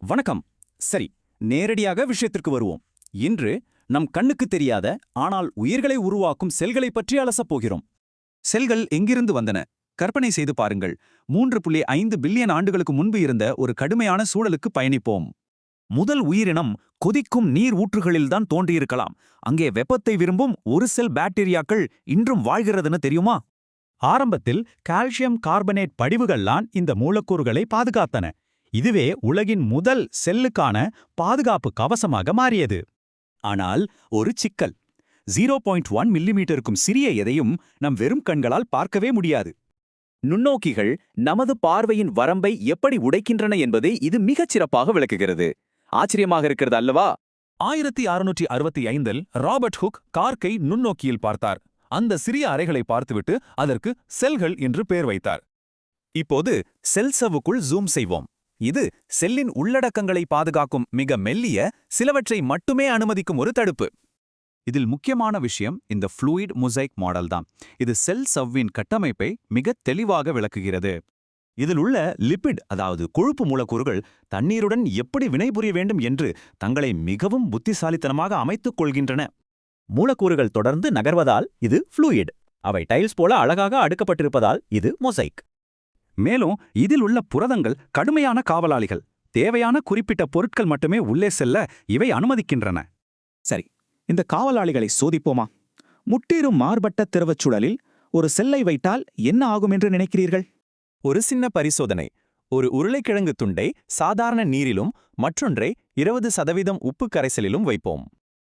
வணக்கம். சரி, நேரடியாக விஷயத்திற்கு வருவோம். இன்று நம் கண்ணுக்கு தெரியாத ஆனால் உயிர்களை உருவாக்கும் செல்களை பற்றி அலசப் போகிறோம். செல்கள் எங்கிருந்து வந்தன? கற்பனை செய்து பாருங்கள். 3.5 பில்லியன் ஆண்டுகளுக்கு முன்பு இருந்த ஒரு கடுமையான சூழலுக்கு பயணிப்போம். முதல் உயிரினம் கொதிக்கும் நீர் ஊற்றுகளில்தான் தோன்றியிருக்கலாம். அங்கே வெப்பத்தை விரும்பும் ஒரு செல் பாக்டீரியாக்கள் இன்றும் வாழ்கிறதுன்னு தெரியுமா? ஆரம்பத்தில் கால்சியம் கார்பனேட் படிவுகள்லாம் இந்த மூலக்கூறுகளை பாதுகாத்தன. இதுவே உலகின் முதல் செல்லுக்கான பாதுகாப்பு கவசமாக மாறியது. ஆனால் ஒரு சிக்கல். 0.1 மில்லிமீட்டருக்கும் சிறிய எதையும் நம் வெறும் கண்களால் பார்க்கவே முடியாது. நுண்ணோக்கிகள் நமது பார்வையின் வரம்பை எப்படி உடைக்கின்றன என்பதை இது மிகச் சிறப்பாக விளக்குகிறது. ஆச்சரியமாக இருக்கிறது அல்லவா? 1665இல் ராபர்ட் ஹுக் கார்க்கை நுண்ணோக்கியில் பார்த்தார். அந்த சிறிய அறைகளை பார்த்துவிட்டு அதற்கு செல்கள் என்று பெயர் வைத்தார். இப்போது செல் சவ்வுக்குள் ஜூம் செய்வோம். இது செல்லின் உள்ளடக்கங்களை பாதுகாக்கும் மிக மெல்லிய சிலவற்றை மட்டுமே அனுமதிக்கும் ஒரு தடுப்பு. இதில் முக்கியமான விஷயம் இந்த ஃப்ளூயிட் மொசைக் மாடல் தான். இது செல் சவ்வின் கட்டமைப்பை மிக தெளிவாக விளக்குகிறது. இதில் உள்ள லிபிட், அதாவது கொழுப்பு மூலக்கூறுகள் தண்ணீருடன் எப்படி வினைபுரிய வேண்டும் என்று தங்களை மிகவும் புத்திசாலித்தனமாக அமைத்துக் கொள்கின்றன. மூலக்கூறுகள் தொடர்ந்து நகர்வதால் இது ஃப்ளூயிட். அவை டைல்ஸ் போல அழகாக அடுக்கப்பட்டிருப்பதால் இது மொசைக். மேலும் இதில் உள்ள புரதங்கள் கடுமையான காவலாளிகள். தேவையான குறிப்பிட்ட பொருட்கள் மட்டுமே உள்ளே செல்ல இவை அனுமதிக்கின்றன. சரி, இந்த காவலாளிகளை சோதிப்போமா? முற்றிலும் மாறுபட்ட திரவச் சூழலில் ஒரு செல்லை வைத்தால் என்ன ஆகும் என்று நினைக்கிறீர்கள்? ஒரு சின்ன பரிசோதனை. ஒரு உருளைக்கிழங்கு துண்டை சாதாரண நீரிலும் மற்றொன்றை 20% உப்பு கரைசலிலும் வைப்போம்.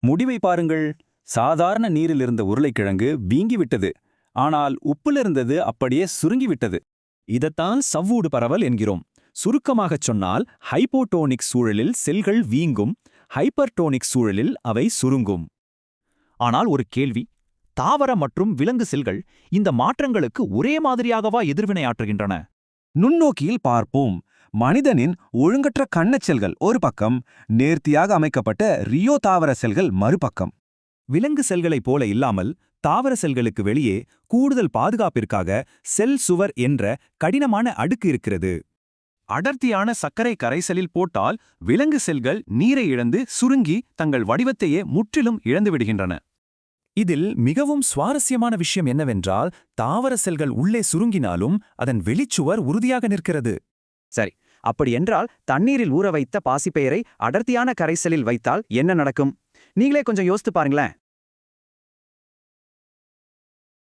முடிவை பாருங்கள். சாதாரண நீரில் இருந்த உருளைக்கிழங்கு வீங்கிவிட்டது. ஆனால் உப்பிலிருந்தது அப்படியே சுருங்கிவிட்டது. இதைத்தான் சவ்வூடு பரவல் என்கிறோம். சுருக்கமாகச் சொன்னால் ஹைப்போடோனிக் சூழலில் செல்கள் வீங்கும், ஹைப்பர்டோனிக் சூழலில் அவை சுருங்கும். ஆனால் ஒரு கேள்வி. தாவர மற்றும் விலங்கு செல்கள் இந்த மாற்றங்களுக்கு ஒரே மாதிரியாகவா எதிர்வினையாற்றுகின்றன? நுண்ணோக்கியில் பார்ப்போம். மனிதனின் ஒழுங்கற்ற கண்ணச் செல்கள் ஒரு பக்கம், நேர்த்தியாக அமைக்கப்பட்ட ரியோ தாவர செல்கள் மறுபக்கம். விலங்கு செல்களைப் போல இல்லாமல் தாவர செல்களுக்கு வெளியே கூடுதல் பாதுகாப்பிற்காக செல் சுவர் என்ற கடினமான அடுக்கு இருக்கிறது. அடர்த்தியான சர்க்கரை கரைசலில் போட்டால் விலங்கு செல்கள் நீரை இழந்து சுருங்கி தங்கள் வடிவத்தையே முற்றிலும் இழந்துவிடுகின்றன. இதில் மிகவும் சுவாரஸ்யமான விஷயம் என்னவென்றால், தாவர செல்கள் உள்ளே சுருங்கினாலும் அதன் வெளிச்சுவர் உறுதியாக நிற்கிறது. சரி, அப்படியென்றால் தண்ணீரில் ஊற வைத்த பாசிப்பயிரை அடர்த்தியான கரைசலில் வைத்தால் என்ன நடக்கும்? நீங்களே கொஞ்சம் யோசித்து பாருங்களேன்.